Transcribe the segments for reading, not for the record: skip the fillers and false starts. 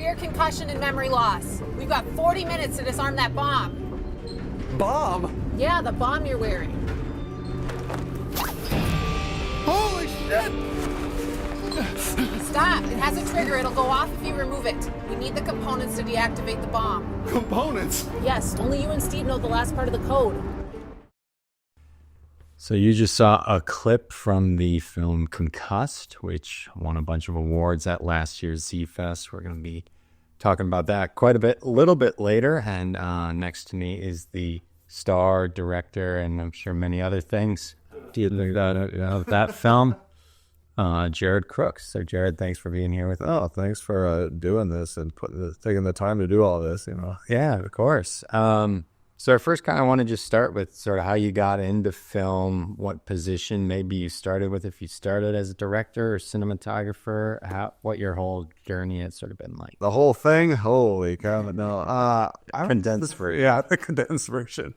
severe concussion and memory loss. We've got 40 minutes to disarm that bomb. Bomb? Yeah, the bomb you're wearing. Holy shit! Stop. It has a trigger. It'll go off if you remove it. We need the components to deactivate the bomb. Components? Yes, only you and Steve know the last part of the code. So you just saw a clip from the film Concussed, which won a bunch of awards at last year's Z-Fest. We're going to be talking about that quite a little bit later. And next to me is the star, director, and I'm sure many other things of that film, Jarrod Crooks. So Jarrod, thanks for being here with us. Oh, thanks for doing this and taking the time to do all this, Yeah, of course. So I first kind of want to just start with sort of how you got into film, what position maybe you started with, if you started as a director or cinematographer, what your whole journey has sort of been like. The whole thing? Holy cow, no. Condensed version. Yeah, the condensed version.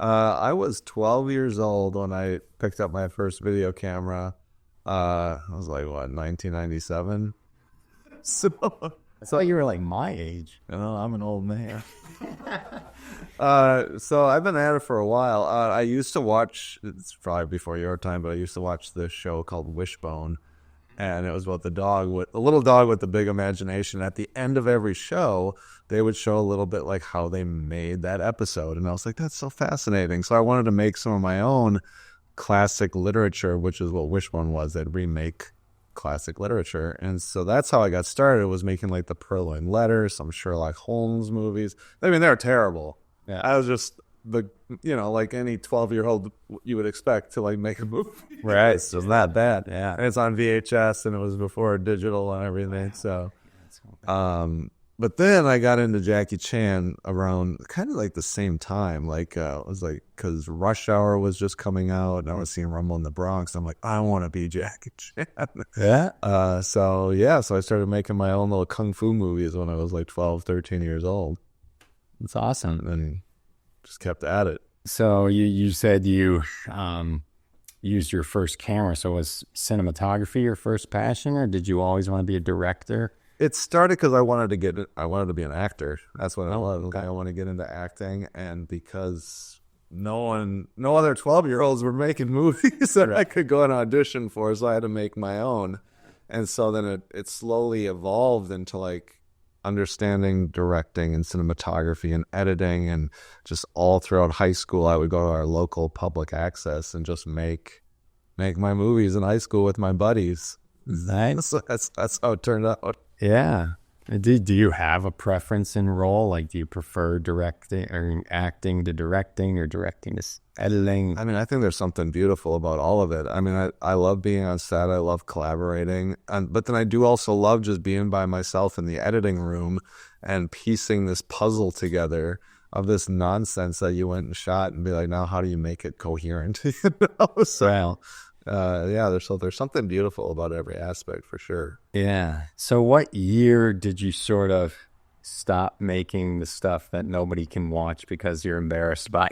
I was 12 years old when I picked up my first video camera. I was like, what, 1997? So I thought you were like my age. I'm an old man. So I've been at it for a while. I used to watch, it's probably before your time, but I used to watch this show called Wishbone, and it was about the little dog with the big imagination. At the end of every show, they would show a little bit like how they made that episode, and I was like, that's so fascinating. So I wanted to make some of my own classic literature, which is what Wishbone was. They'd remake classic literature, and so that's how I got started. Was making like the Purloined Letter, some Sherlock Holmes movies. I mean, they're terrible. Yeah. I was just like any 12-year-old you would expect to like make a movie. Right. So it's not bad. Yeah. And it's on VHS, and it was before digital and everything. So, but then I got into Jackie Chan around kind of like the same time. Like, it was like, because Rush Hour was just coming out, and I was seeing Rumble in the Bronx. I'm like, I want to be Jackie Chan. Yeah. So I started making my own little kung fu movies when I was like 12, 13 years old. That's awesome. And just kept at it. So you said you used your first camera. So was cinematography your first passion, or did you always want to be a director? It started because I wanted to be an actor. That's what I loved. I want to get into acting, and because no other 12-year-olds were making movies that I could go and audition for, so I had to make my own. And so then it slowly evolved into like understanding directing and cinematography and editing, and just all throughout high school I would go to our local public access and just make my movies in high school with my buddies. Nice. So that's how it turned out. Yeah. Do you have a preference in role? Like, do you prefer directing or acting to directing, or directing to editing? I mean, I think there's something beautiful about all of it. I mean, I love being on set. I love collaborating. But then I do also love just being by myself in the editing room and piecing this puzzle together of this nonsense that you went and shot, and be like, now how do you make it coherent? So, there's something beautiful about every aspect, for sure. Yeah. So what year did you sort of stop making the stuff that nobody can watch because you're embarrassed by?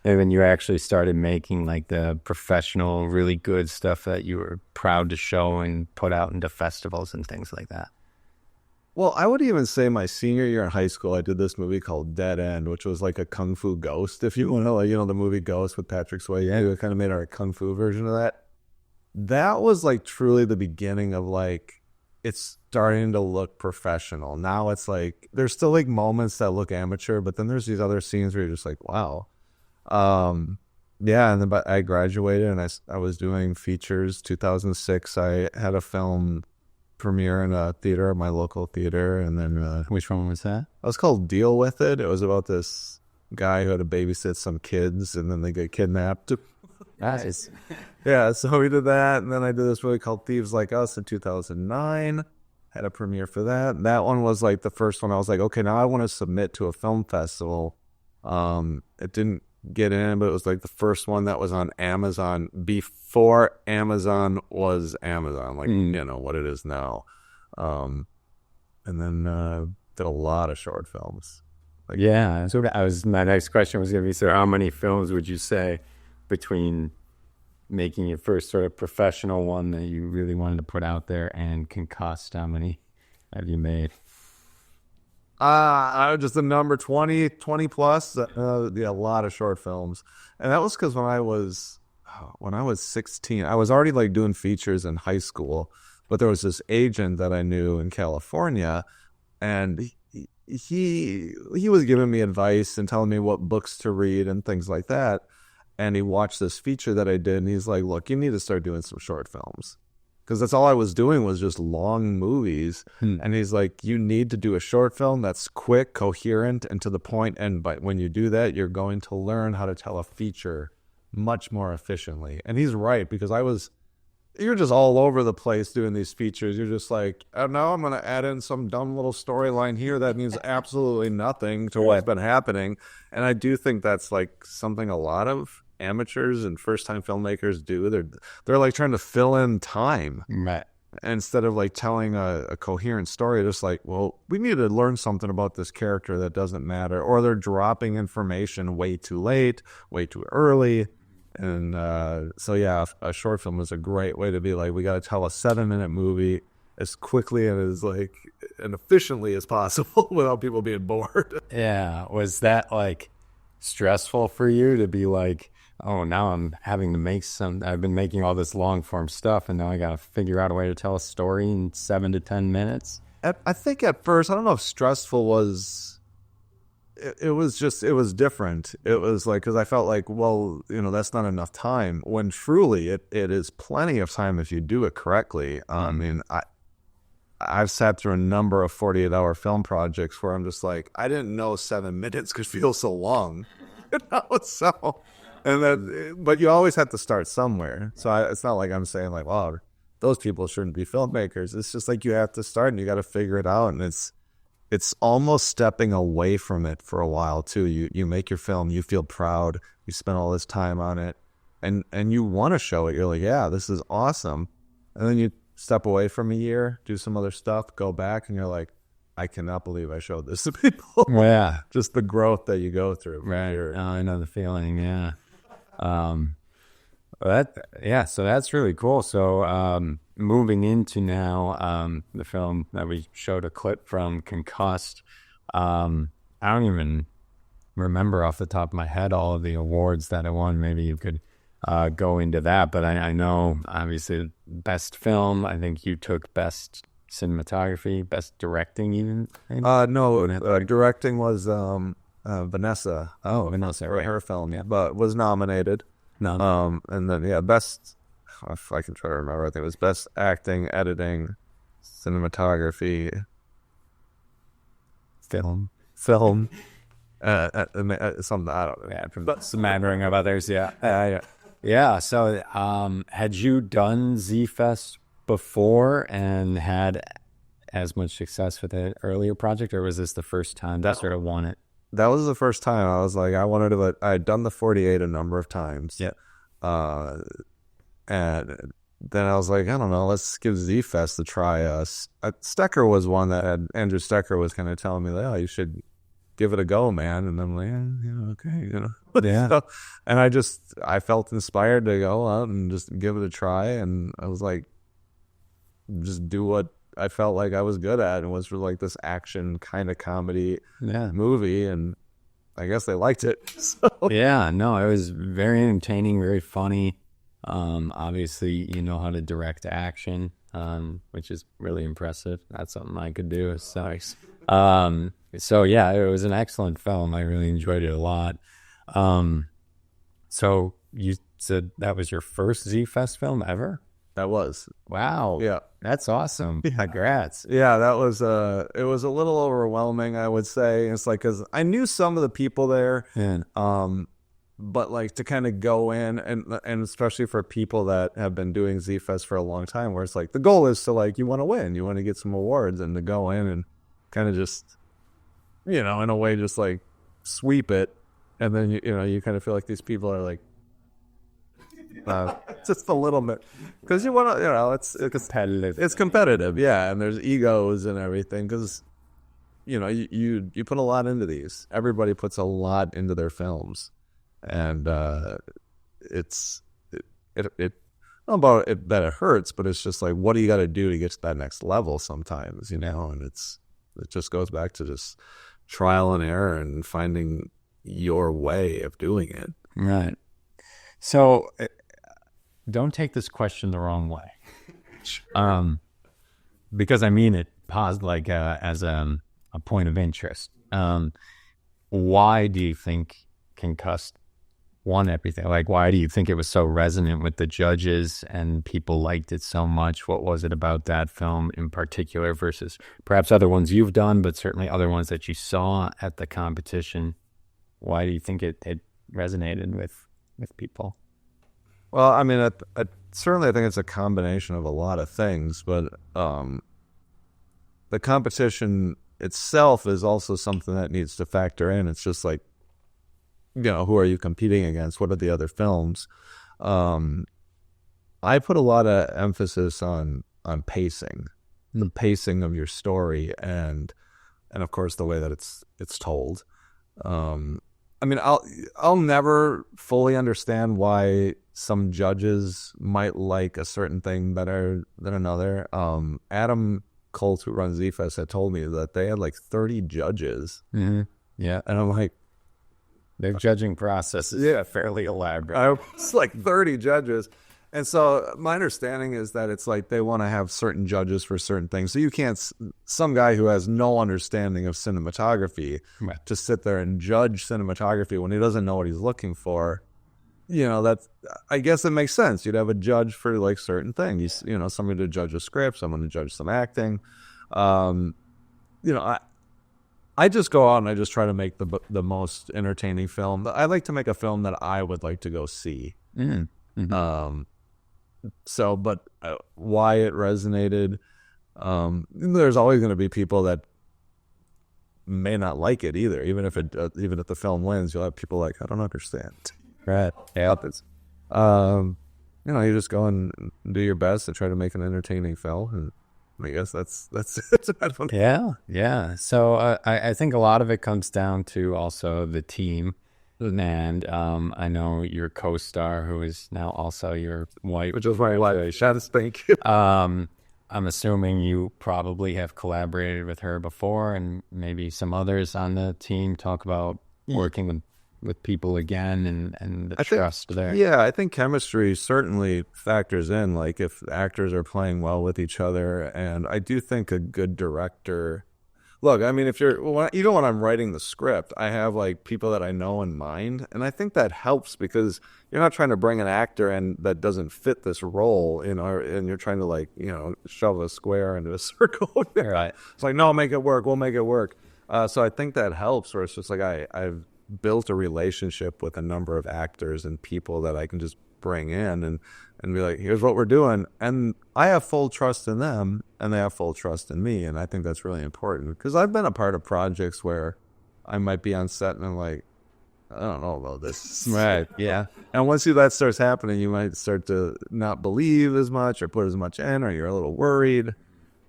And when you actually started making like the professional, really good stuff that you were proud to show and put out into festivals and things like that? Well, I would even say my senior year in high school, I did this movie called Dead End, which was like a kung fu ghost. If you want to, like, the movie Ghost with Patrick Swayze, we kind of made our kung fu version of that. That was like truly the beginning of like, it's starting to look professional. Now it's like, there's still like moments that look amateur, but then there's these other scenes where you're just like, wow. And then I graduated, and I was doing features. 2006, I had a film premiere in a theater, my local theater, and then Which one was that? it was called Deal With It. It was about this guy who had to babysit some kids, and then they get kidnapped. Nice. Yeah, so we did that, and then I did this movie called Thieves Like Us in 2009. Had a premiere for that. That one was like the first one. I was like, okay, now I want to submit to a film festival. It didn't get in, but it was like the first one that was on Amazon before Amazon was Amazon, like what it is now. And then did a lot of short films. Like, yeah, so my next question was going to be, so how many films would you say between making your first sort of professional one that you really wanted to put out there and Concussed, how many have you made? I was just the number 20 plus. Yeah, a lot of short films. And that was because when I was 16, I was already like doing features in high school, but there was this agent that I knew in California, and he was giving me advice and telling me what books to read and things like that. And he watched this feature that I did, and he's like, look, you need to start doing some short films. Because that's all I was doing was just long movies. And he's like, you need to do a short film that's quick, coherent, and to the point. And but when you do that, you're going to learn how to tell a feature much more efficiently. And he's right, because you're just all over the place doing these features. You're just like, oh, now I'm going to add in some dumb little storyline here that means absolutely nothing to what's been happening. And I do think that's like something a lot of amateurs and first-time filmmakers do. They're like trying to fill in time. Right. Instead of like telling a coherent story, just like, well, we need to learn something about this character that doesn't matter. Or they're dropping information way too late, way too early. And so, yeah, a short film is a great way to be like, we got to tell a 7-minute movie as quickly and as like and efficiently as possible without people being bored. Yeah. Was that like stressful for you to be like, oh, now I'm having to I've been making all this long form stuff, and now I got to figure out a way to tell a story in 7 to 10 minutes? I think at first, I don't know if stressful was... It was different. It was like, because I felt like, well, that's not enough time, when truly it is plenty of time if you do it correctly. I mean, I've sat through a number of 48-hour film projects where I'm just like, I didn't know 7 minutes could feel so long. So, but you always have to start somewhere. So it's not like I'm saying like, wow, those people shouldn't be filmmakers. It's just like you have to start and you got to figure it out. And it's almost stepping away from it for a while too. You make your film, you feel proud, you spend all this time on it, and you want to show it. You're like, yeah, this is awesome. And then you step away from a year, do some other stuff, go back, and you're like, I cannot believe I showed this to people. Yeah. Just the growth that you go through. Right. I know the feeling. Yeah. So that's really cool. So moving into now the film that we showed a clip from, Concussed. I don't even remember off the top of my head all of the awards that it won. Maybe you could go into that, but I know obviously best film. I think you took best cinematography, best directing even. Maybe? Directing was Vanessa. Oh, Vanessa, right. Her film, yeah, but was nominated. No. And then best, if I can try to remember, I think it was best acting, editing, cinematography, film. something, I don't know. Yeah, from the smattering of others. Yeah. Yeah. So, had you done Z-Fest before and had as much success with the earlier project, or was this the first time that sort of won it? That was the first time. I was like, I wanted to I had done the 48 a number of times. Yeah. And then I was like, I don't know, let's give Z-Fest a try. Stecker was one that Andrew Stecker was kind of telling me, like, oh, you should give it a go, man. And I'm like, yeah, okay, Yeah. So, and I felt inspired to go out and just give it a try. And I was like, just do what I felt like I was good at, and was for like this action kind of comedy movie, and I guess they liked it. So. Yeah, no, it was very entertaining, very funny. Obviously, you know how to direct action, which is really impressive. That's something I could do. So yeah, it was an excellent film. I really enjoyed it a lot. So you said that was your first Z-Fest film ever? That was. Wow. Yeah. That's awesome. Congrats. Yeah, that was it was a little overwhelming, I would say. It's like, because I knew some of the people there, but like to kind of go in and especially for people that have been doing Z-Fest for a long time, where it's like the goal is to like, you want to win, you want to get some awards, and to go in and kind of just, in a way just like sweep it, and then you kind of feel like these people are like, just a little bit, because you want to, it's competitive. It's competitive, yeah, and there's egos and everything, because you put a lot into these. Everybody puts a lot into their films, and it's not about it that it hurts, but it's just like, what do you got to do to get to that next level sometimes, and it just goes back to just trial and error and finding your way of doing it. Right. So don't take this question the wrong way. Because I mean it paused like as a point of interest. Why do you think Concussed won everything? Like, why do you think it was so resonant with the judges and people liked it so much? What was it about that film in particular versus perhaps other ones you've done, but certainly other ones that you saw at the competition? Why do you think it resonated with people? Well, I mean, certainly I think it's a combination of a lot of things, but the competition itself is also something that needs to factor in. It's just like, who are you competing against? What are the other films? I put a lot of emphasis on pacing, the pacing of your story, and of course the way that it's told. I mean, I'll never fully understand why some judges might like a certain thing better than another. Adam Colt, who runs Z-Fest, had told me that they had like 30 judges. Mm-hmm. Yeah. And I'm like, their judging process is fairly elaborate. It's like 30 judges. And so my understanding is that it's like they want to have certain judges for certain things. So you can't, some guy who has no understanding of cinematography to sit there and judge cinematography when he doesn't know what he's looking for, that's, I guess it makes sense. You'd have a judge for like certain things, somebody to judge a script, someone to judge some acting. I just go out and I just try to make the most entertaining film. I like to make a film that I would like to go see. Mm-hmm. But why it resonated, there's always going to be people that may not like it either. Even if the film wins, you'll have people like, I don't understand. Right. Yeah. You just go and do your best to try to make an entertaining film. And I guess that's it. Yeah. So I think a lot of it comes down to also the team. And I know your co-star, who is now also your wife, which is my wife. Thank you. I'm assuming you probably have collaborated with her before, and maybe some others on the team. Talk about working with people again and the trust there. Yeah, I think chemistry certainly factors in. Like if actors are playing well with each other, and I do think a good director. Look, I mean, even when I'm writing the script, I have like people that I know in mind, and I think that helps because you're not trying to bring an actor in that doesn't fit this role, and you're trying to shove a square into a circle. Right. It's like, no, make it work. We'll make it work. So I think that helps. Where it's just like I've built a relationship with a number of actors and people that I can just bring in and be like, here's what we're doing. And I have full trust in them and they have full trust in me. And I think that's really important because I've been a part of projects where I might be on set and I'm like, I don't know about this. Right. Yeah. And once that starts happening, you might start to not believe as much or put as much in, or you're a little worried.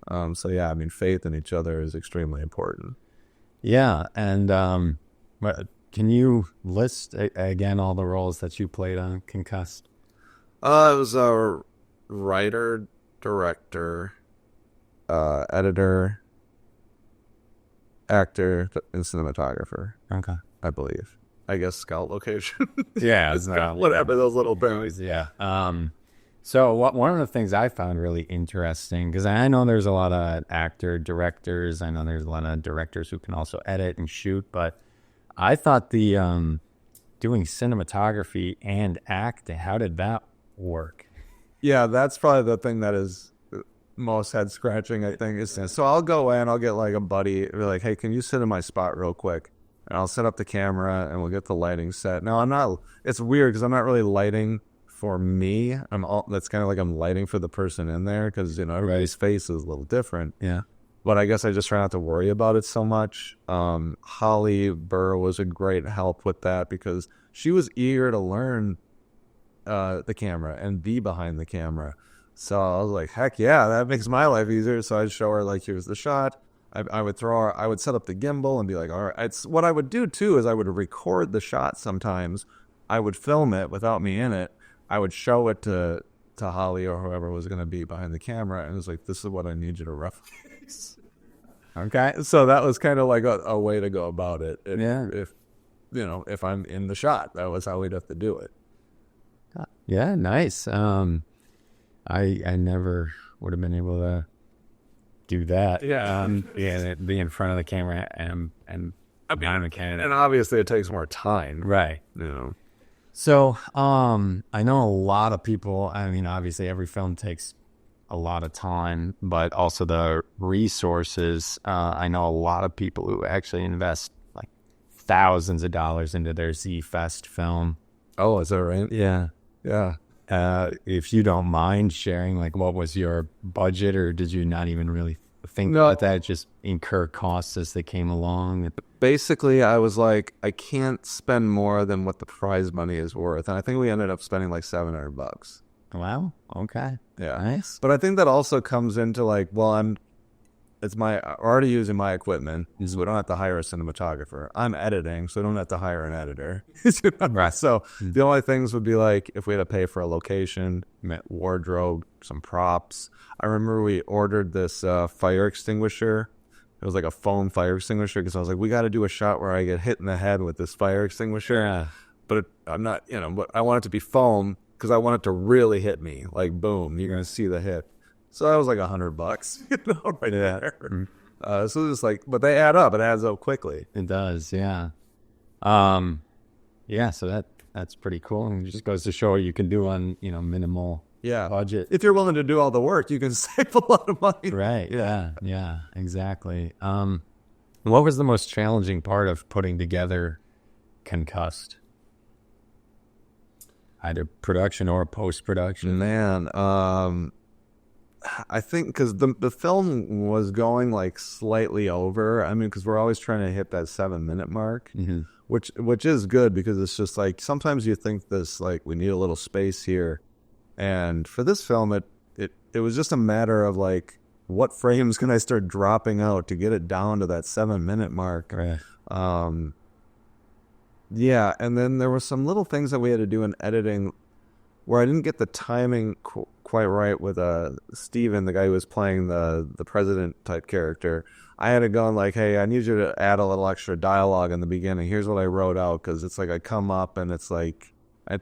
So yeah, I mean, faith in each other is extremely important. Yeah. And, can you list again all the roles that you played on Concussed? I was a writer, director, editor, actor, and cinematographer. Okay, I believe. I guess scout location. Yeah, it's not whatever those little things. Yeah. So one of the things I found really interesting, because I know there's a lot of directors. I know there's a lot of directors who can also edit and shoot, but I thought the doing cinematography and acting, how did that work? Yeah, that's probably the thing that is most head scratching, I think. So I'll go in, I'll get like a buddy, be like, hey, can you sit in my spot real quick? And I'll set up the camera and we'll get the lighting set. Now it's weird because I'm not really lighting for me. That's kind of like I'm lighting for the person in there because, everybody's face is a little different. Yeah. But I guess I just try not to worry about it so much. Holly Burr was a great help with that because she was eager to learn the camera and be behind the camera. So I was like, heck yeah, that makes my life easier. So I'd show her like, here's the shot. I would set up the gimbal and be like, all right. What I would do too is I would record the shot sometimes. I would film it without me in it. I would show it to Holly or whoever was going to be behind the camera. And it was like, this is what I need you to reference. Okay. So that was kind of like a way to go about it. Yeah. If I'm in the shot, that was how we'd have to do it. Yeah, nice. I never would have been able to do that. Yeah. Be in front of the camera and behind the camera. And obviously it takes more time. Right. So, I know a lot of people, I mean, obviously every film takes a lot of time, but also the resources. I know a lot of people who actually invest like thousands of dollars into their Z-Fest film. Oh, is that right? Yeah. Yeah. If you don't mind sharing, like, what was your budget, or did you not even really think No. about that? Just incur costs as they came along? Basically, I was like, I can't spend more than what the prize money is worth. And I think we ended up spending like $700. Wow. Okay. Yeah. Nice. But I think that also comes into like, well, I'm already using my equipment, so we don't have to hire a cinematographer. I'm editing, so I don't have to hire an editor. Right. So the only things would be like if we had to pay for a location, wardrobe, some props. I remember we ordered this fire extinguisher. It was like a foam fire extinguisher because I was like, we got to do a shot where I get hit in the head with this fire extinguisher. Yeah. But I'm not, but I want it to be foam because I want it to really hit me. Like, boom, you're going to see the hit. So that was like $100, right there. So it's like, but they add up. It adds up quickly. It does, yeah. Yeah, so that's pretty cool. And it just goes to show what you can do on, minimal budget. If you're willing to do all the work, you can save a lot of money. Right, yeah, exactly. What was the most challenging part of putting together Concussed? Either production or post-production? Man, I think because the film was going like slightly over. I mean, because we're always trying to hit that 7-minute mark, which is good because it's just like sometimes you think this like we need a little space here, and for this film it was just a matter of like what frames can I start dropping out to get it down to that 7-minute mark. Right. Yeah, and then there were some little things that we had to do in editing where I didn't get the timing quite right with Steven, the guy who was playing the president type character. I had to go and like, hey, I need you to add a little extra dialogue in the beginning. Here's what I wrote out, because it's like I come up and it's like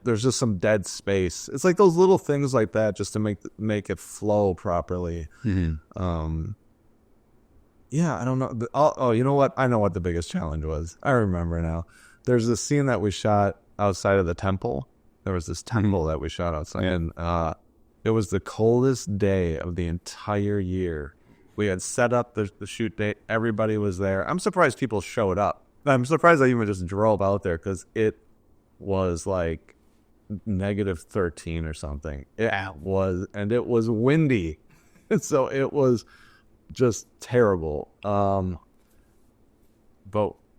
there's just some dead space. It's like those little things like that just to make it flow properly. Mm-hmm. Yeah, I don't know. Oh, you know what? I know what the biggest challenge was. I remember now. There's this scene that we shot outside of the temple. There was this temple that we shot outside, and it was the coldest day of the entire year. We had set up the shoot date. Everybody was there. I'm surprised people showed up. I'm surprised I even just drove out there because it was like -13 or something. It was, and it was windy. So it was just terrible. But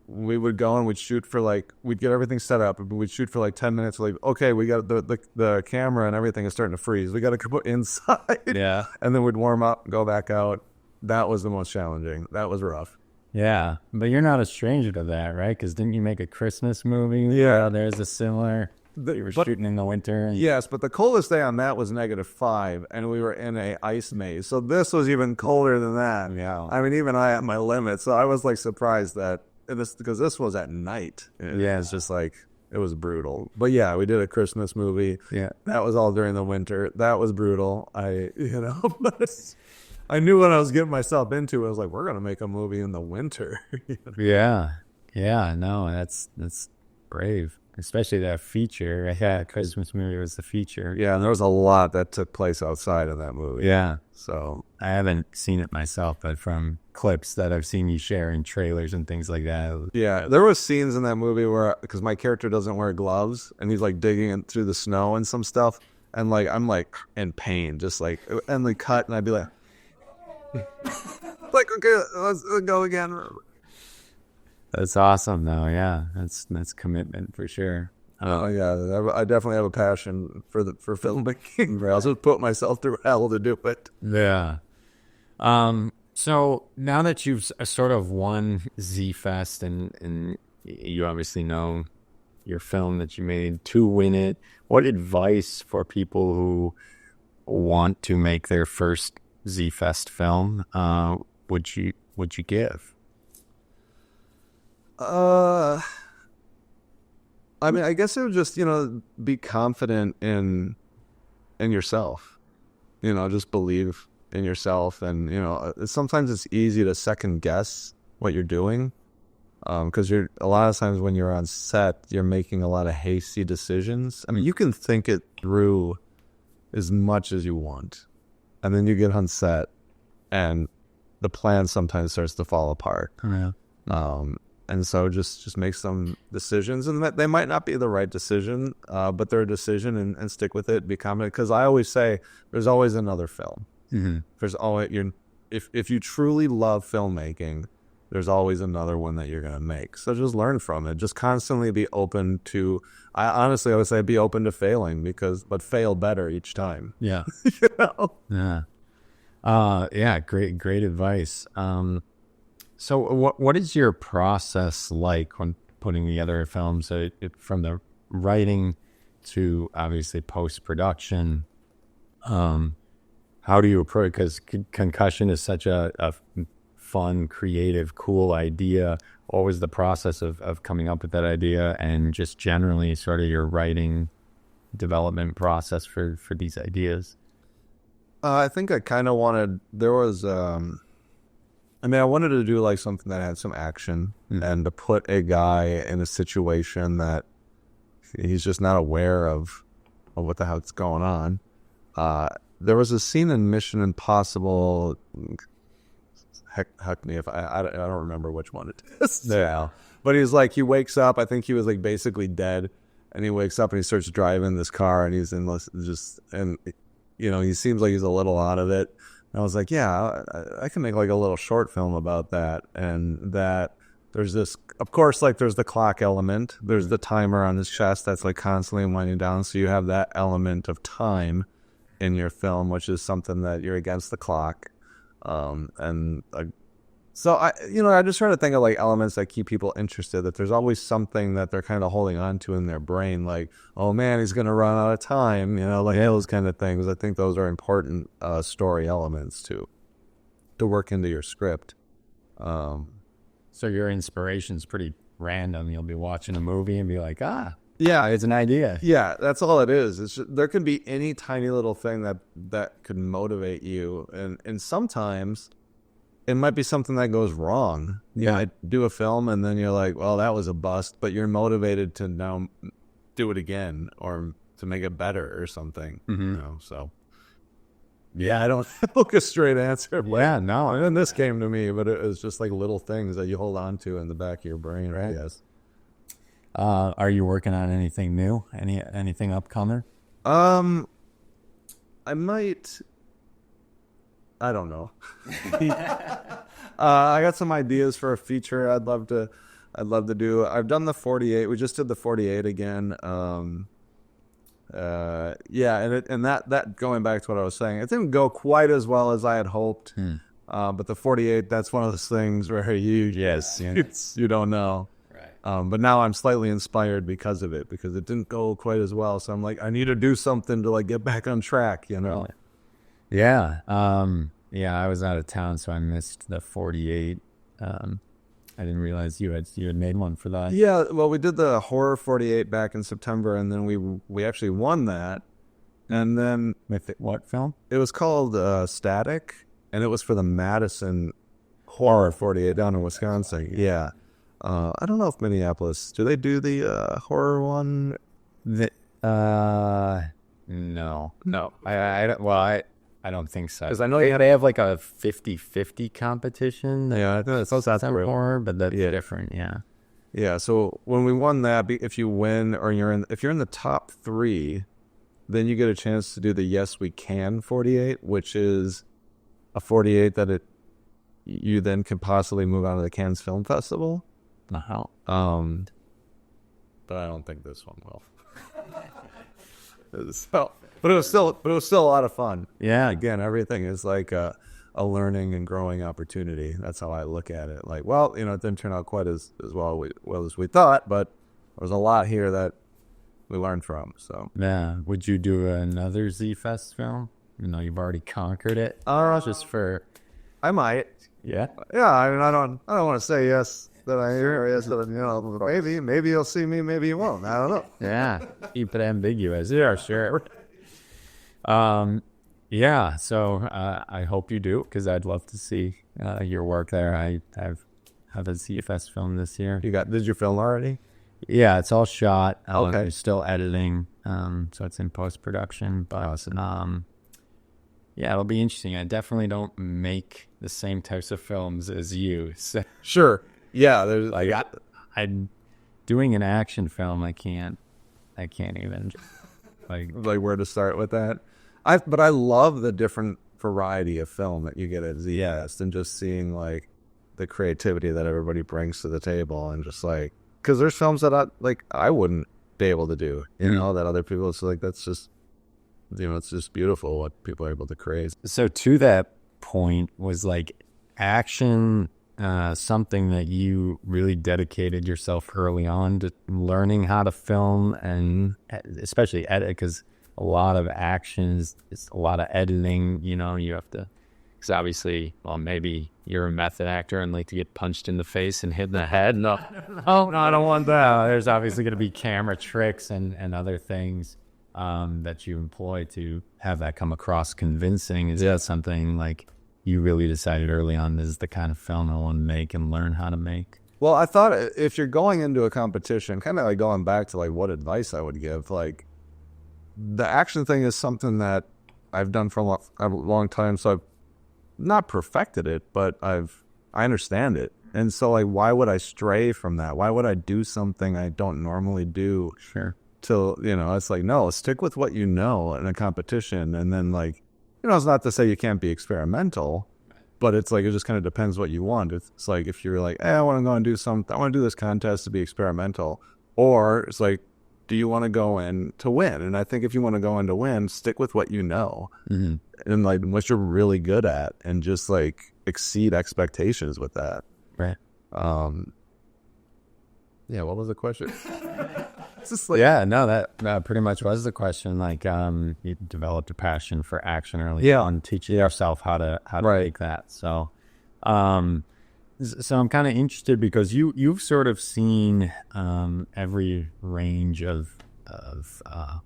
we would go and we'd shoot for like, we'd get everything set up, and we'd shoot for like 10 minutes. Like, okay, we got the camera and everything is starting to freeze. We got to go inside. Yeah. And then we'd warm up, go back out. That was the most challenging. That was rough. Yeah, but you're not a stranger to that, right? Because didn't you make a Christmas movie? Yeah. There's a similar, you were shooting in the winter. Yes, but the coldest day on that was -5, and we were in a ice maze. So this was even colder than that. Yeah. I mean, even I at my limit. So I was like surprised that because this was at night. Yeah. It's just like, it was brutal. But yeah, we did a Christmas movie. Yeah. That was all during the winter. That was brutal. But I knew what I was getting myself into. I was like, we're going to make a movie in the winter. Yeah. Yeah, no, that's brave. Especially that feature. Yeah, Christmas movie was the feature. Yeah, and there was a lot that took place outside of that movie. Yeah. So I haven't seen it myself, but from clips that I've seen you share in trailers and things like that. yeah, there was scenes in that movie where, because my character doesn't wear gloves, and he's like digging through the snow and some stuff, and like I'm like in pain, just like, and they cut, and I'd be like, okay, let's go again. That's awesome, though. Yeah, that's commitment for sure. Oh yeah, I definitely have a passion for filmmaking. I also put myself through hell to do it. Yeah. So now that you've sort of won Z-Fest and you obviously know your film that you made to win it, what advice for people who want to make their first Z-Fest film would you would you give? I mean, I guess it would just, be confident in yourself. Just believe in yourself. And, sometimes it's easy to second guess what you're doing. Because a lot of times when you're on set, you're making a lot of hasty decisions. I mean, you can think it through as much as you want. And then you get on set and the plan sometimes starts to fall apart. Yeah. And so just make some decisions, and that they might not be the right decision, but they're a decision, and stick with it. Be confident, because I always say there's always another film. Mm-hmm. There's always if you truly love filmmaking, there's always another one that you're gonna make. So just learn from it. Just constantly be open to. I would say be open to failing, but fail better each time. Yeah. Yeah. Yeah. Great advice. So what is your process like when putting together a film? So from the writing to obviously post-production, how do you approach? Because Concussion is such a fun, creative, cool idea. What was the process of coming up with that idea, and just generally sort of your writing development process for these ideas? I think I kind of wanted, I wanted to do like something that had some action, and to put a guy in a situation that he's just not aware of what the hell's going on. There was a scene in Mission Impossible. Heck me if I don't remember which one it is. Yeah. But he wakes up. I think he was like basically dead, and he wakes up and he starts driving this car, and he's in he seems like he's a little out of it. And I was like, yeah, I can make like a little short film about that. And that there's this, of course, like there's the clock element. There's the timer on his chest that's like constantly winding down. So you have that element of time in your film, which is something that you're against the clock. So I just try to think of like elements that keep people interested, that there's always something that they're kind of holding on to in their brain, like, oh man, he's going to run out of time, like those kind of things. I think those are important story elements to work into your script. So your inspiration's pretty random. You'll be watching a movie and be like, yeah, it's an idea. Yeah, that's all it is. It's just, there can be any tiny little thing that could motivate you, and sometimes it might be something that goes wrong. You might do a film and then you're like, well, that was a bust, but you're motivated to now do it again or to make it better or something. So yeah, I don't have a straight answer. Yeah, no. And then this came to me, but it was just like little things that you hold on to in the back of your brain. Right. Yes. Are you working on anything new? Anything upcoming? I might. I don't know. I got some ideas for a feature I'd love to do. I've done the 48. We just did the 48 again. And that going back to what I was saying, it didn't go quite as well as I had hoped. But the 48, that's one of those things where you don't know. Right. But now I'm slightly inspired because of it, because it didn't go quite as well. So I'm like, I need to do something to like get back on track, Yeah. I was out of town, so I missed the 48. I didn't realize you had made one for that. Yeah, well, we did the horror 48 back in September, and then we actually won that. And then With what film? it was called Static, and it was for the Madison horror 48 down in Wisconsin. Yeah. I don't know if Minneapolis, do they do the horror one? No. I don't think so. Because I know they have like a 50-50 competition. Yeah, I think that's horror, but that's different. Yeah. Yeah. So when we won that, if you win or if you're in the top 3, then you get a chance to do the Yes We Can 48, which is a 48 that you then could possibly move out of the Cannes Film Festival. Uh-huh. But I don't think this one will. But it was still a lot of fun. Yeah. Again, everything is like a learning and growing opportunity. That's how I look at it. Like, well, it didn't turn out quite as well as we thought, but there was a lot here that we learned from. So yeah. Would you do another Z-Fest film? You've already conquered it. I might. Yeah. Yeah, I mean, I don't want to say yes that I hear, yes that, maybe you'll see me, maybe you won't. I don't know. Yeah. Keep it ambiguous. Yeah, sure. Yeah. So I hope you do, because I'd love to see your work there. I have a Z-Fest film this year. Did you film already? Yeah, it's all shot. Okay. We're still editing, so it's in post-production. But Awesome. yeah, it'll be interesting. I definitely don't make the same types of films as you. So, Sure. Yeah, there's like, I'm doing an action film. I can't even like. where to start with that. But I love the different variety of film that you get at Z-Fest, and just seeing like the creativity that everybody brings to the table, and just like, because there's films that I wouldn't be able to do, that other people. It's like, that's just, it's just beautiful what people are able to create. So to that point, was like action something that you really dedicated yourself early on to learning how to film, and especially edit, because a lot of action is a lot of editing. You have to, because obviously, well, maybe you're a method actor and like to get punched in the face and hit in the head. No, I don't want that. There's obviously going to be camera tricks and other things that you employ to have that come across convincing. Is that something like you really decided early on, this is the kind of film I want to make and learn how to make? Well, I thought if you're going into a competition, kind of like going back to like what advice I would give, like the action thing is something that I've done for a long time. So I've not perfected it, but I understand it. And so like, why would I stray from that? Why would I do something I don't normally do? Sure. Till, it's like, no, stick with what you know in a competition. And then like, it's not to say you can't be experimental, but it's like, it just kind of depends what you want. It's like, if you're like, hey, I want to go and do something, I want to do this contest to be experimental. Or it's like, do you want to go in to win? And I think if you want to go in to win, stick with what you know, and like what you're really good at, and just like exceed expectations with that. Right. Yeah. What was the question? That pretty much was the question. Like, you developed a passion for action early on, teaching yourself how to make that. So, so I'm kind of interested, because you've sort of seen every range of the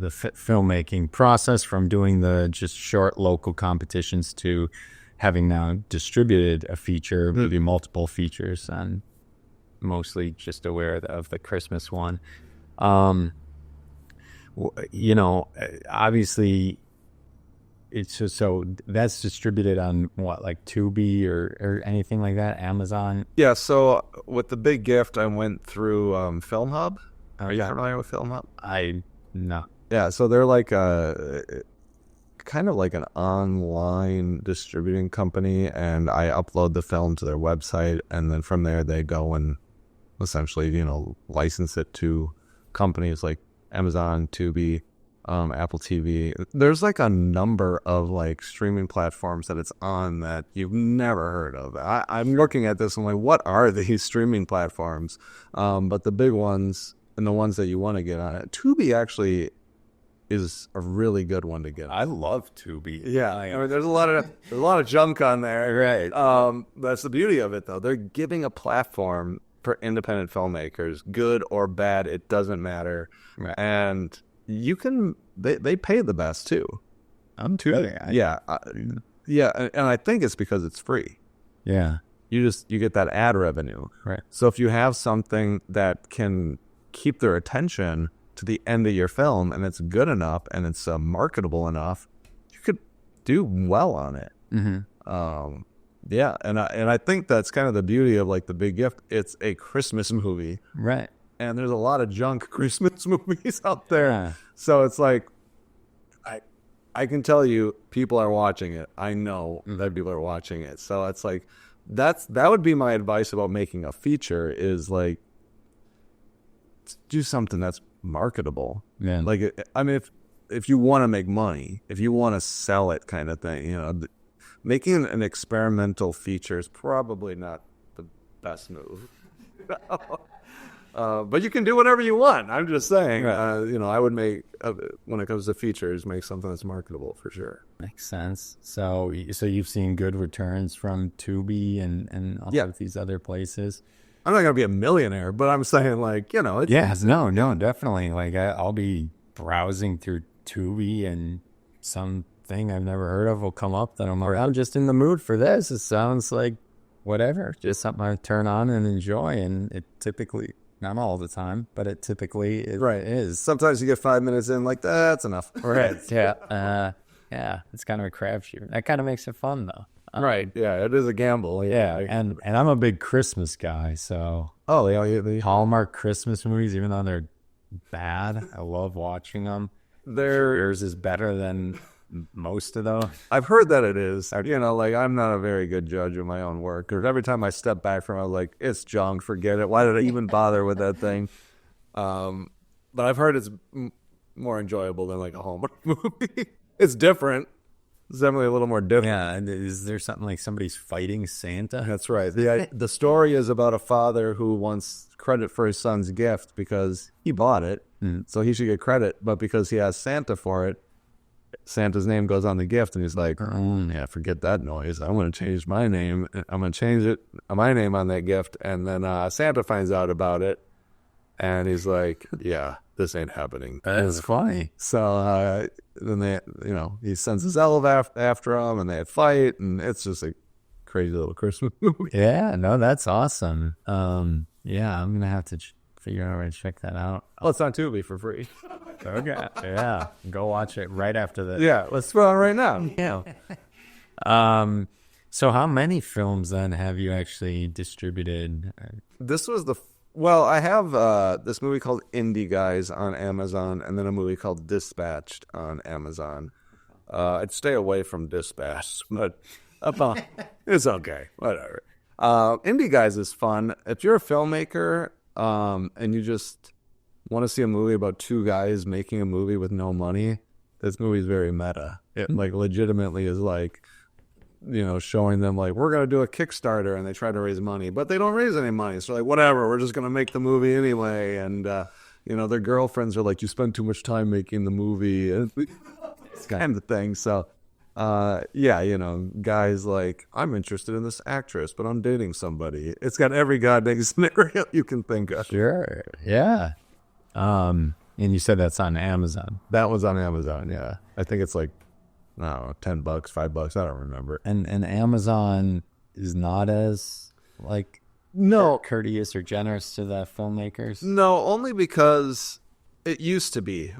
filmmaking process, from doing the just short local competitions to having now distributed a feature, maybe multiple features, and mostly just aware of the Christmas one. Obviously, it's so that's distributed on what, like Tubi or anything like that, Amazon? Yeah. So with The Big Gift, I went through Film Hub. Are you familiar with Film Hub? No. Yeah. So they're like kind of like an online distributing company, and I upload the film to their website, and then from there they go and essentially, license it to companies like Amazon, Tubi, Apple TV. There's like a number of like streaming platforms that it's on that you've never heard of. I'm looking at this and I'm like, what are these streaming platforms? But the big ones and the ones that you want to get on it, Tubi actually is a really good one to get on. I love Tubi. Yeah, I mean, there's a lot of junk on there. Right. That's the beauty of it, though. They're giving a platform for independent filmmakers, good or bad, it doesn't matter. Right. And you can, they pay the best too. I'm too. Yeah. And I think it's because it's free. Yeah. You get that ad revenue. Right. So if you have something that can keep their attention to the end of your film, and it's good enough and it's marketable enough, you could do well on it. Mm-hmm. Yeah, and I think that's kind of the beauty of like The Big Gift. It's a Christmas movie, right? And there's a lot of junk Christmas movies out there. Yeah. So it's like, I can tell you, people are watching it. I know that people are watching it. So it's like, that would be my advice about making a feature, is like, do something that's marketable. Yeah. Like, I mean, if you want to make money, if you want to sell it, kind of thing, making an experimental feature is probably not the best move. But you can do whatever you want. I'm just saying, Right. I would make, when it comes to features, make something that's marketable for sure. Makes sense. So you've seen good returns from Tubi and all of these other places. I'm not going to be a millionaire, but I'm saying Yes, no, definitely. Like I'll be browsing through Tubi and something I've never heard of will come up that I'm just in the mood for this. It sounds like whatever, just something I turn on and enjoy. And it typically, not all the time, but it typically is. Sometimes you get 5 minutes in, like, that's enough. Right. Yeah. Yeah. It's kind of a crapshoot. That kind of makes it fun though. Right. Yeah, it is a gamble. Yeah. And I'm a big Christmas guy. So the Hallmark Christmas movies, even though they're bad, I love watching them. Yours is better than most of those. I've heard that it is. I'm not a very good judge of my own work. Because every time I step back from it, I'm like, it's junk, forget it. Why did I even bother with that thing? But I've heard it's more enjoyable than like a Hallmark movie. It's different. It's definitely a little more different. Yeah, and is there something like somebody's fighting Santa? That's right. The story is about a father who wants credit for his son's gift because he bought it, so he should get credit. But because he asked Santa for it, Santa's name goes on the gift, and he's like, yeah, forget that noise. I'm going to change my name. I'm going to change my name on that gift. And then Santa finds out about it, and he's like, yeah, this ain't happening. That's funny. So then he sends his elf after him, and they fight, and it's just a crazy little Christmas movie. Yeah, no, that's awesome. Yeah, I'm gonna have to figure out where to check that out. Well, it's on Tubi for free. Okay. Yeah, go watch it right after this. Yeah, let's throw it on right now. Yeah. So how many films then have you actually distributed? This was I have this movie called Indie Guys on Amazon, and then a movie called Dispatched on Amazon. I'd stay away from Dispatched, but it's okay. Whatever. Indie Guys is fun. If you're a filmmaker and you just want to see a movie about two guys making a movie with no money, this movie is very meta. It legitimately is showing them we're going to do a Kickstarter, and they try to raise money, but they don't raise any money. So whatever, we're just going to make the movie anyway. And, their girlfriends are like, you spend too much time making the movie. It's kind of thing. So, guys I'm interested in this actress, but I'm dating somebody. It's got every goddamn scenario you can think of. Sure. Yeah. And you said that's on Amazon. That was on Amazon. Yeah. I think it's I don't know, $10, $5. I don't remember. And Amazon is not as courteous or generous to the filmmakers. No, only because it used to be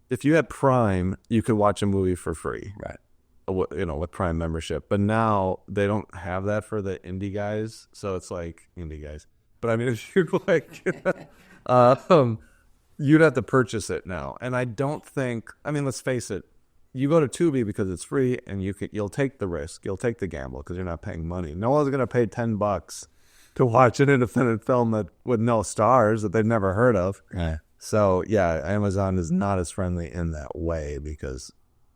if you had Prime, you could watch a movie for free, right? With Prime membership. But now they don't have that for the Indie Guys, so it's Indie Guys. But I mean, if you're you'd have to purchase it now, and I don't think. I mean, let's face it. You go to Tubi because it's free, and you'll take the risk, you'll take the gamble because you're not paying money. No one's going to pay $10 to watch an independent film with no stars that they've never heard of. Right. So yeah, Amazon is not as friendly in that way because,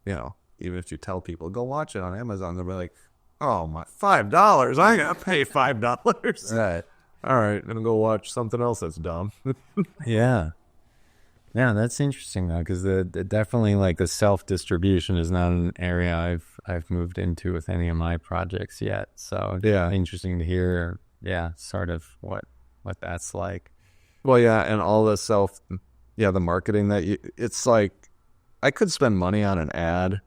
even if you tell people go watch it on Amazon, they'll be like, "Oh my, $5! I gotta pay $5." Right. All right, I'm gonna go watch something else that's dumb. Yeah. Yeah, that's interesting though, because the definitely the self-distribution is not an area I've moved into with any of my projects yet. So yeah, interesting to hear. Yeah, sort of what that's like. Well, yeah, and all the the marketing it's I could spend money on an ad,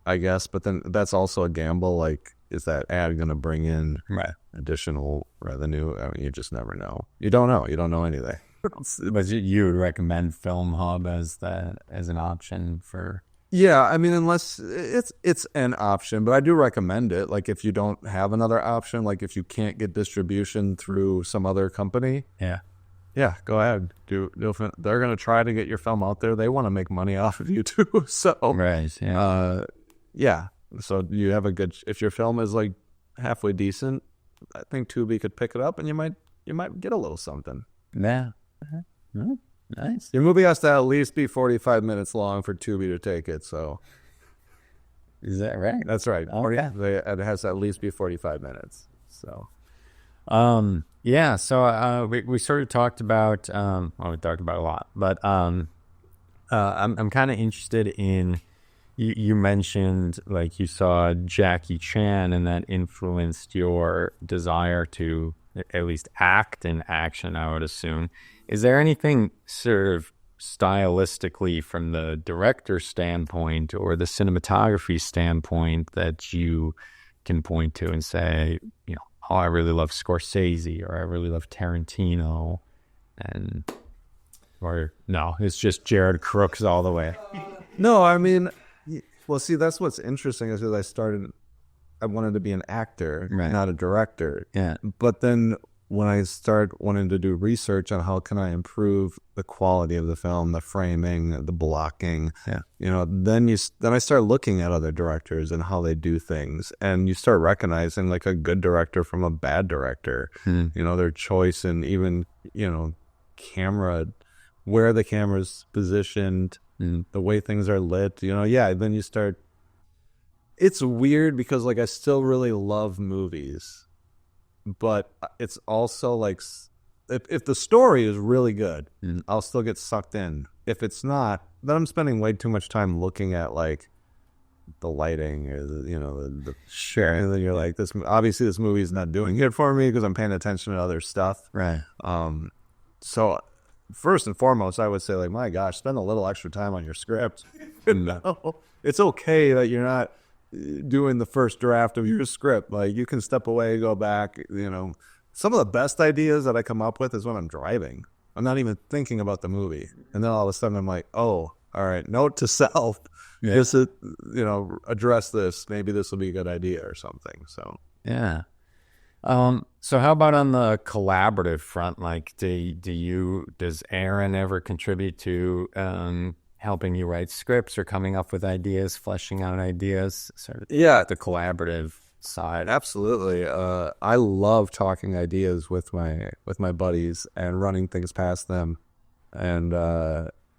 I guess, but then that's also a gamble. Is that ad going to bring in additional revenue? I mean, you just never know. You don't know. You don't know anything. But you would recommend Film Hub as an option for? Yeah, I mean, unless it's an option, but I do recommend it. If you don't have another option, if you can't get distribution through some other company, yeah, go ahead. They're going to try to get your film out there. They want to make money off of you too. So right, yeah, yeah. So you have if your film is halfway decent, I think Tubi could pick it up, and you might get a little something. Yeah. Oh, nice. Your movie has to at least be 45 minutes long for Tubi to take it. So, is that right? That's right. Oh, yeah. It has to at least be 45 minutes. So, Yeah, so we sort of talked about we talked about a lot, but I'm kind of interested in you mentioned like you saw Jackie Chan and that influenced your desire to at least act in action, I would assume. Is there anything sort of stylistically from the director standpoint or the cinematography standpoint that you can point to and say, you know, oh, I really love Scorsese or I really love Tarantino, and or no, it's just Jarrod Crooks all the way. No, I mean, well, see, that's what's interesting is that I wanted to be an actor, Right. not a director. Yeah. But then when I start wanting to do research on how can I improve the quality of the film, the framing, the blocking, you know, then I start looking at other directors and how they do things, and you start recognizing like a good director from a bad director, you know, their choice and even, you know, camera, where the camera's positioned, the way things are lit, you know, then you start. It's weird because like I still really love movies, but it's also like if the story is really good, I'll still get sucked in. If it's not, then I'm spending way too much time looking at like the lighting or the, you know, the Sure. and then you're like, this obviously this movie is not doing it for me because I'm paying attention to other stuff. Right. So first and foremost, I would say like, my gosh, spend a little extra time on your script. No, it's okay that you're not doing the first draft of your script. Like you can step away, go back, you know. Some of the best ideas that I come up with is when I'm driving. I'm not even thinking about the movie. And then all of a sudden I'm like, oh, all right, note to self. Yeah. This is, you know, address this. Maybe this will be a good idea or something. So Yeah. So how about on the collaborative front? Like, does Aaron ever contribute to helping you write scripts or coming up with ideas, fleshing out ideas? Sort of the collaborative side. absolutely. I love talking ideas with my buddies and running things past them. And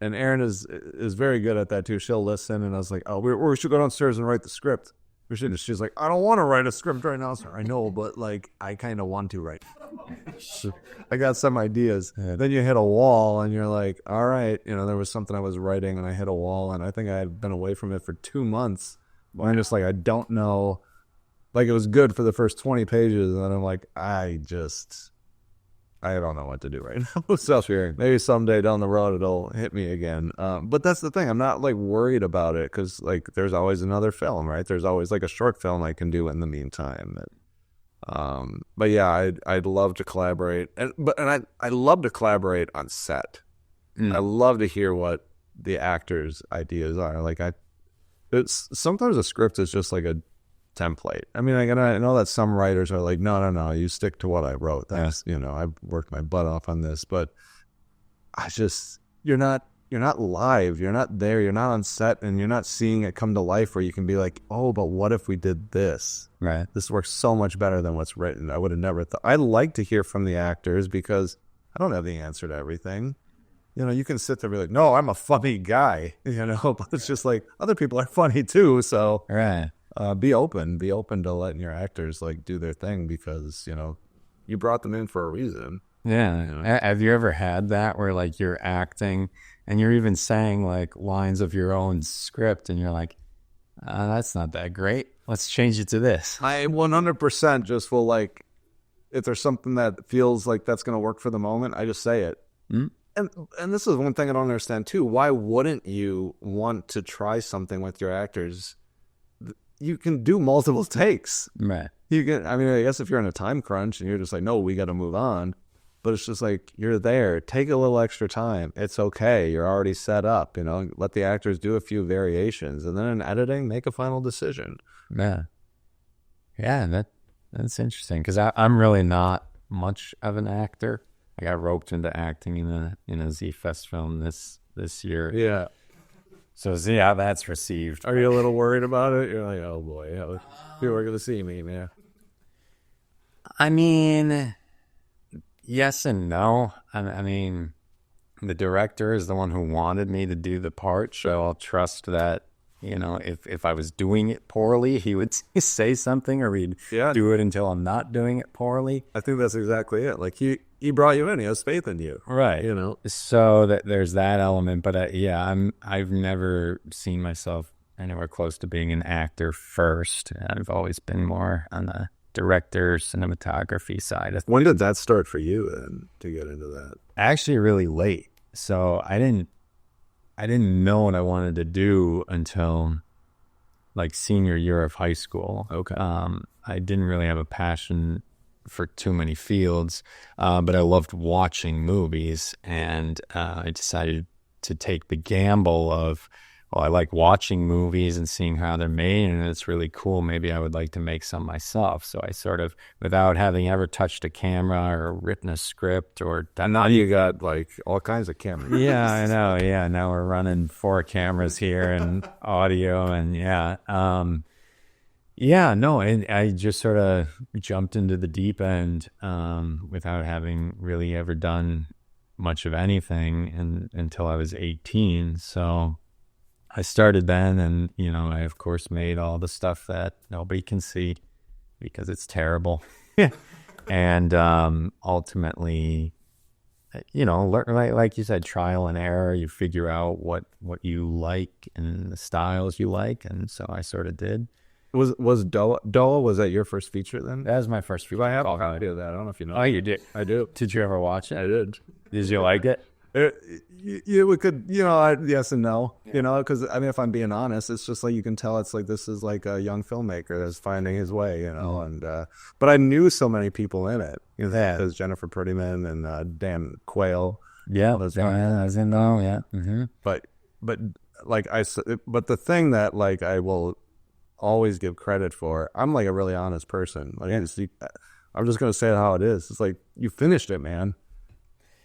Erin is very good at that too. She'll listen, and I was like, oh, we should go downstairs and write the script. We should. She's like, I don't want to write a script right now, sir. I know, but like, I kind of want to right now. I got some ideas. Then you hit a wall, and you're like, all right, you know, there was something I was writing, and I hit a wall, and I think I had been away from it for 2 months. But I'm just like, I don't know. Like, it was good for the first 20 pages, and then I'm like, I don't know what to do right now. So maybe someday down the road it'll hit me again. But that's the thing. I'm not like worried about it because like there's always another film, right? There's always like a short film I can do in the meantime. But yeah, I'd love to collaborate, and I love to collaborate on set. I love to hear what the actors' ideas are. Like sometimes a script is just like a template. I mean, I know that some writers are like, no, you stick to what I wrote. That's, you know, I worked my butt off on this, but you're not live. You're not there. You're not on set, and you're not seeing it come to life where you can be like, oh, but what if we did this? Right. This works so much better than what's written. I would have never thought. I like to hear from the actors because I don't have the answer to everything. You know, you can sit there and be like, no, I'm a funny guy, you know, but it's just like other people are funny too. So Right. Be open to letting your actors like do their thing because, you know, you brought them in for a reason. Yeah. Have you ever had that where like you're acting and you're even saying like lines of your own script and you're like, that's not that great. Let's change it to this. I 100% just will like, if there's something that feels like that's going to work for the moment, I just say it. And this is one thing I don't understand too. Why wouldn't you want to try something with your actors? You can do multiple takes. Right. You can, I mean, I guess if you're in a time crunch and you're just like, no, we got to move on. But it's just like, you're there. Take a little extra time. It's okay. You're already set up, you know. Let the actors do a few variations. And then in editing, make a final decision. Yeah. Yeah, that's interesting because I'm really not much of an actor. I got roped into acting in a Z-Fest film this year. Yeah. So see how that's received. Are you a little worried about it? You're like, oh boy, people are going to see me, man. I mean, yes and no. I mean, the director is the one who wanted me to do the part, so I'll trust that, You know, if I was doing it poorly, he would say something, or he'd do it until I'm not doing it poorly. I think that's exactly it. Like he brought you in. He has faith in you. Right. You know. So that there's that element. But I've never seen myself anywhere close to being an actor first. I've always been more on the director, cinematography side. When did that start for you then to get into that? Actually, really late. So I didn't know what I wanted to do until like senior year of high school. Okay. I didn't really have a passion for too many fields, but I loved watching movies, and I decided to take the gamble of, well, I like watching movies and seeing how they're made, and it's really cool. Maybe I would like to make some myself. So I sort of, without having ever touched a camera or written a script or done. Now you got like all kinds of cameras. Yeah, I know. Yeah, now we're running 4 cameras here and audio, and I just sort of jumped into the deep end without having really ever done much of anything until I was 18. So I started then, and, you know, I, of course, made all the stuff that nobody can see because it's terrible. And ultimately, you know, like you said, trial and error, you figure out what you like and the styles you like. And so I sort of did. Was Doa, was that your first feature then? That was my first feature. I have no idea of that. I don't know if you know. Oh, you did? I do. Did you ever watch it? I did. Did you like it? We could, you know, yes and no, you know, because I mean, if I'm being honest, it's just like you can tell it's like this is like a young filmmaker that's finding his way, you know, and but I knew so many people in it. You know, there's Jennifer Prettyman and Dan Quayle. Yeah, I was in there. Yeah, mm-hmm. But like but the thing that like I will always give credit for, I'm like a really honest person. Like I'm just gonna say it how it is. It's like you finished it, man.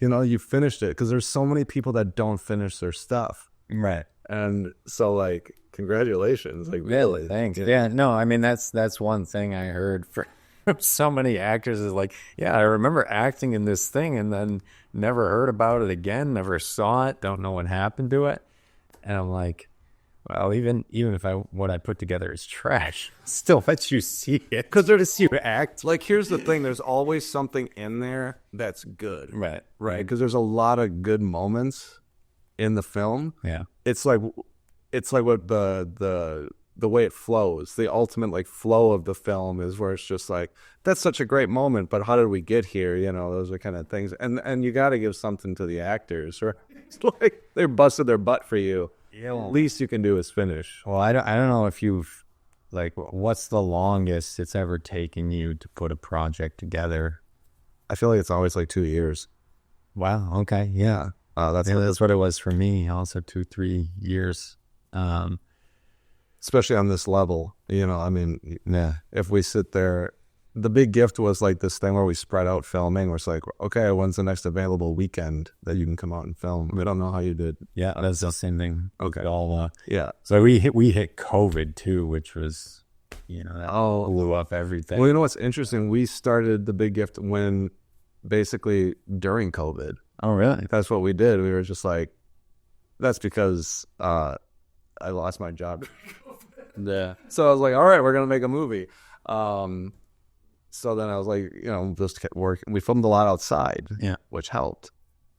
You know, you finished it, because there's so many people that don't finish their stuff. Right. And so, like, congratulations. Like, really, thanks. Yeah, no, I mean, that's one thing I heard from so many actors is like, yeah, I remember acting in this thing and then never heard about it again, never saw it, don't know what happened to it. And I'm like, well, even if what I put together is trash, still let you see it, because they're to see you act. Like, here's the thing: there's always something in there that's good, right? Because there's a lot of good moments in the film. Yeah, it's like what the way it flows, the ultimate like flow of the film is where it's just like, that's such a great moment, but how did we get here? You know, those are kind of things, and you got to give something to the actors, or it's like they're busted their butt for you. Yeah, well, least you can do is finish. Well, I don't know if you've, like, what's the longest it's ever taken you to put a project together? I feel like it's always like 2 years. Wow. Okay. Yeah. That's what it was for me. Also 2-3 years. Especially on this level, you know, I mean, yeah, if we sit there, the big gift was like this thing where we spread out filming, where it's like, okay, when's the next available weekend that you can come out and film? We don't know how you did. Yeah, that's the same thing. Okay. All yeah. So we hit COVID too, which was, you know, that blew up everything. Well, you know what's interesting? We started the big gift when basically during COVID. Oh, really? That's what we did. We were just like, that's because I lost my job. Yeah. So I was like, all right, we're gonna make a movie. So then I was like, you know, just kept working. We filmed a lot outside, which helped.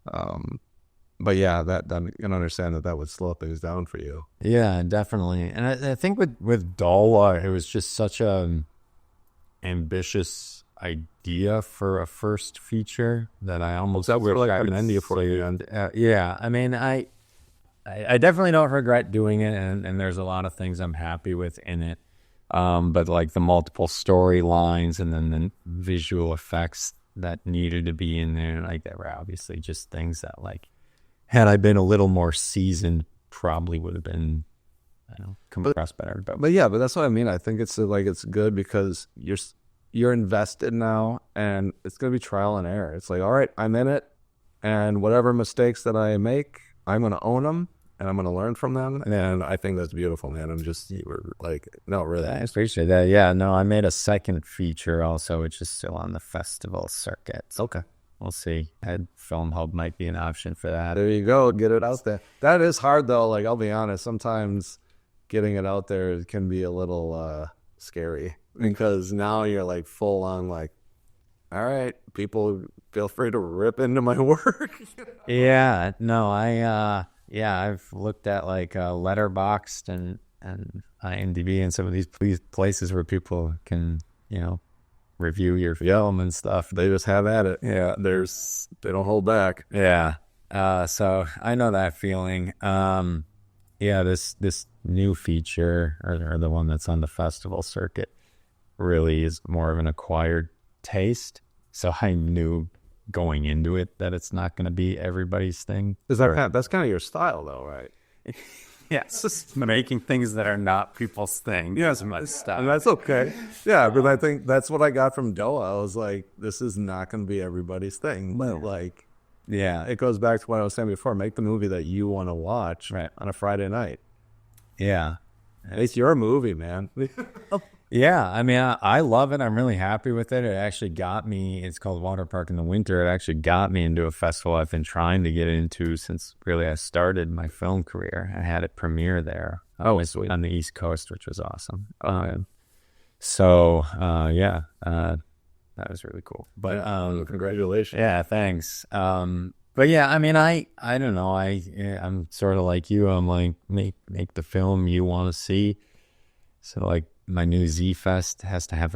But yeah, that I can understand that would slow things down for you. Yeah, definitely. And I think with Dola, it was just such a ambitious idea for a first feature that I almost we're like an India for you. Yeah, I mean, I definitely don't regret doing it, and there's a lot of things I'm happy with in it. But like the multiple storylines and then the visual effects that needed to be in there, like, they were obviously just things that, like, had I been a little more seasoned, probably would have been, I don't know, compressed better. But yeah, but that's what I mean. I think it's like, it's good because you're invested now, and it's gonna be trial and error. It's like, all right, I'm in it, and whatever mistakes that I make, I'm gonna own them. And I'm going to learn from them. And I think that's beautiful, man. You were like, no, really. I appreciate that. Yeah, no, I made a second feature also, which is still on the festival circuit. Okay. We'll see. Film Hub might be an option for that. There you go. Get it out there. That is hard, though. Like, I'll be honest. Sometimes getting it out there can be a little scary, because now you're like full on like, all right, people feel free to rip into my work. Yeah, no, I've looked at like Letterboxd and IMDb and some of these places where people can, review your film and stuff. They just have at it. Yeah, They don't hold back. yeah. So I know that feeling. Yeah, this new feature or the one that's on the festival circuit really is more of an acquired taste. So I knew going into it that it's not going to be everybody's thing. That's kind of your style, though, right? Yeah, it's just making things that are not people's thing. Yes, my style. And that's okay. Yeah, but I think that's what I got from Doa. I was like, this is not going to be everybody's thing. But like, Yeah, it goes back to what I was saying before. Make the movie that you want to watch on a Friday night. yeah. It's your movie, man. Yeah, I mean, I love it. I'm really happy with it. It actually got me, it's called Water Park in the Winter. It actually got me into a festival I've been trying to get into since really I started my film career. I had it premiere there. Sweet. On the East Coast, which was awesome. Okay. That was really cool. But congratulations. yeah, thanks. But yeah, I mean, I don't know. I'm sort of like you. I'm like, make the film you want to see. So like my new Z-Fest has to have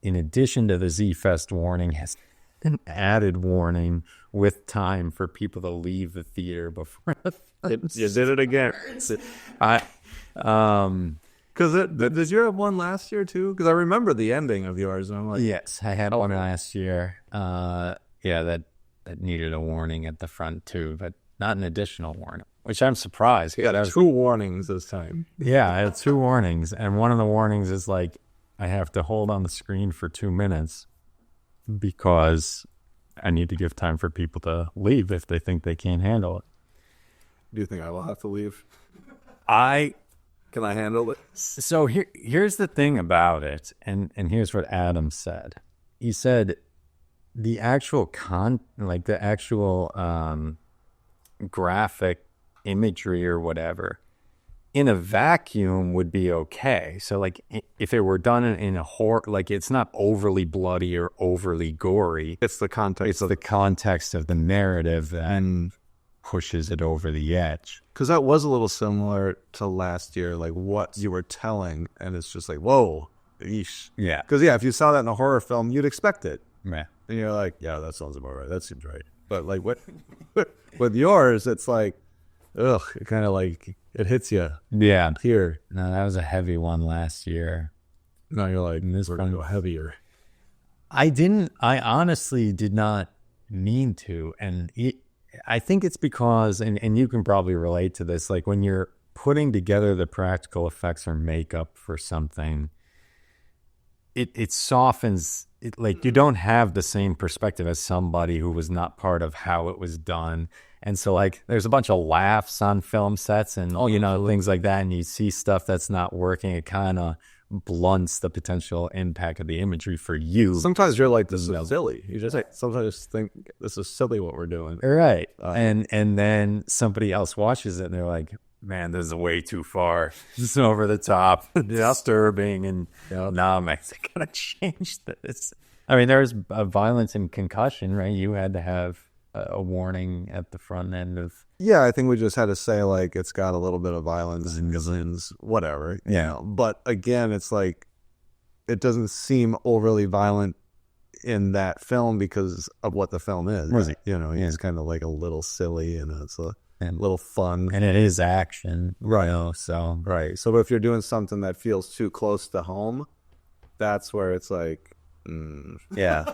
in addition to the Z-Fest warning, has an added warning with time for people to leave the theater before the film. You did it again. Because did you have one last year too? Because I remember the ending of yours, and I'm like, Yes, I had one last year. That needed a warning at the front too, but not an additional warning, which I'm surprised. you got 2 warnings this time. Yeah, I had 2 warnings, and one of the warnings is like I have to hold on the screen for 2 minutes because I need to give time for people to leave if they think they can't handle it. Do you think I will have to leave? Can I handle it? So here's the thing about it, and here's what Adam said. He said the actual graphic imagery or whatever in a vacuum would be okay. So like if it were done in a horror, like it's not overly bloody or overly gory. It's the context. It's the context of the narrative that pushes it over the edge. Because that was a little similar to last year, like what you were telling, and it's just like, whoa, yeesh. Yeah. Because if you saw that in a horror film, you'd expect it. Yeah. And you're like, yeah, that sounds about right. That seems right. But like with yours, it's like, ugh, it kind of like, it hits you. Yeah. Here. No, that was a heavy one last year. Now you're like, this we're going to go heavier. I honestly did not mean to. And I think it's because, and you can probably relate to this, like when you're putting together the practical effects or makeup for something, it softens it. Like you don't have the same perspective as somebody who was not part of how it was done. And so like there's a bunch of laughs on film sets and things like that, and you see stuff that's not working. It kind of blunts the potential impact of the imagery for you. Sometimes you're like, this is silly. You just sometimes think this is silly what we're doing. Right. And then somebody else watches it and they're like, man, this is way too far. This is over the top, disturbing, and nah, man, I gotta change this. I mean, there's violence and concussion, right? You had to have a warning at the front end of. Yeah, I think we just had to say like it's got a little bit of violence and whatever. Yeah. But again, it's like it doesn't seem overly violent in that film because of what the film is. Right. It's kind of like a little silly and it's a little fun. And it is action. Right. So right. So if you're doing something that feels too close to home, that's where it's like, yeah.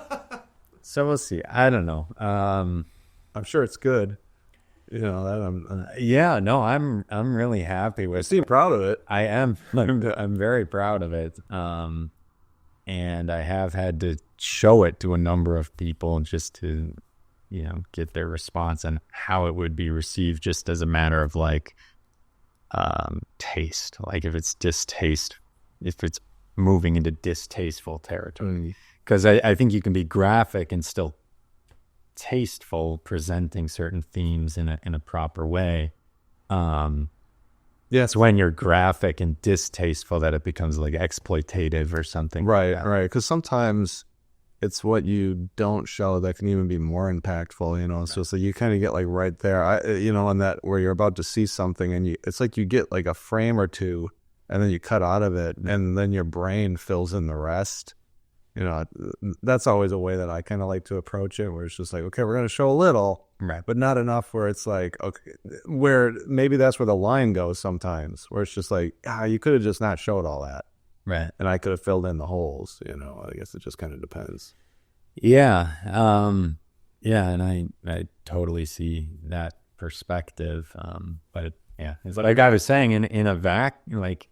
So we'll see. I don't know. I'm sure it's good. That yeah, no, I'm really happy with. You seem proud of it. I am. I'm very proud of it. And I have had to show it to a number of people just to, get their response and how it would be received, just as a matter of like taste. Like if it's if it's moving into distasteful territory. Because I think you can be graphic and still tasteful, presenting certain themes in a proper way. It's when you're graphic and distasteful that it becomes like exploitative or something. Right, like that. right. Because sometimes it's what you don't show that can even be more impactful, you know. So it's like you kind of get like right there, you know, on that where you're about to see something and it's like you get like a frame or two and then you cut out of it and then your brain fills in the rest. You know, that's always a way that I kind of like to approach it, where it's just like, okay, we're going to show a little, Right. but not enough where it's like, okay, where maybe that's where the line goes sometimes, where it's just like, you could have just not showed all that. Right. And I could have filled in the holes, you know. I guess it just kind of depends. Yeah. Yeah, and I totally see that perspective. But it's like I was saying, in a like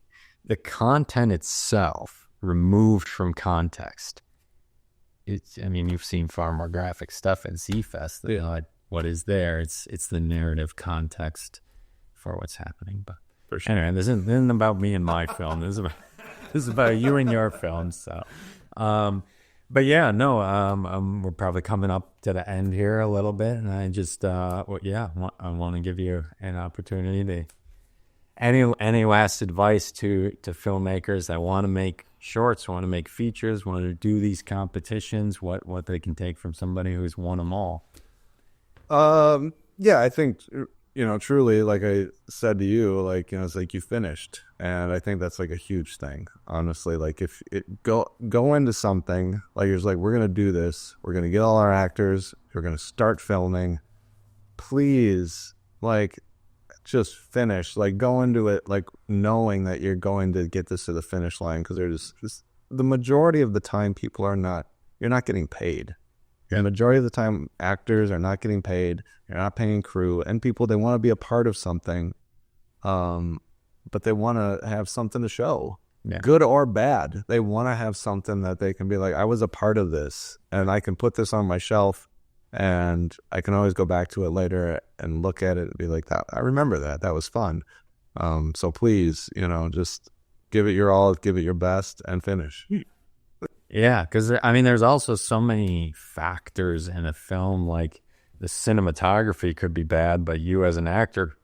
the content itself removed from context. I mean, you've seen far more graphic stuff at Z-Fest. You know, what is there? It's the narrative context for what's happening. But For sure. anyway, this isn't about me and my film. This is about you and your film. So, but yeah, no, we're probably coming up to the end here a little bit, and I just, I want to give you an opportunity to. Any last advice to filmmakers that want to make shorts, want to make features, want to do these competitions, what they can take from somebody who's won them all? Yeah, I think, you know, truly, like I said to you, like, you know, it's like you finished, and I think that's like a huge thing, honestly. Like, if it go into something like you're just like, we're gonna do this, we're gonna get all our actors, we're gonna start filming. Please, like, just finish. Like, go into it like knowing that you're going to get this to the finish line, because there's just the majority of the time you're not getting paid. The majority of the time actors are not getting paid. You're not paying crew and people. They want to be a part of something, but they want to have something to show, good or bad. They want to have something that they can be like, I was a part of this, and I can put this on my shelf, and I can always go back to it later and look at it and be like, that I remember that was fun. So please, you know, just give it your all, give it your best, and finish. Yeah, because I mean, there's also so many factors in a film. Like the cinematography could be bad, but you as an actor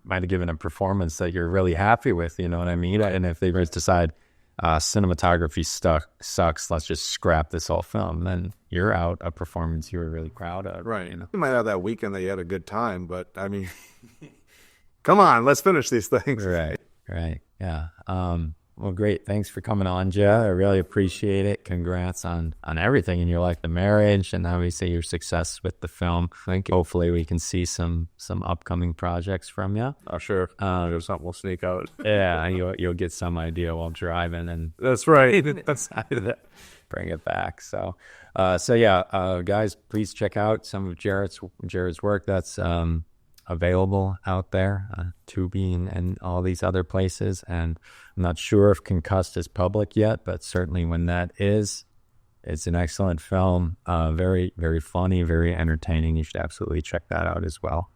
might have given a performance that you're really happy with. You know what I mean? And if they just decide cinematography sucks, let's just scrap this whole film, then you're out a performance you were really proud of. Right. You know? You might have that weekend that you had a good time, but I mean, come on, let's finish these things. Right. Yeah. Well, great. Thanks for coming on, Joe. I really appreciate it. Congrats on everything in your life, the marriage, and obviously your success with the film. Thank you. Hopefully we can see some upcoming projects from you. Oh, sure. There's something we'll sneak out. Yeah, you'll get some idea while driving, and That's right. bring it back. So yeah, guys, please check out some of Jarrod's work. That's available out there, Tubi and all these other places. And I'm not sure if Concussed is public yet, but certainly when that is, it's an excellent film. Very, very funny, very entertaining. You should absolutely check that out as well.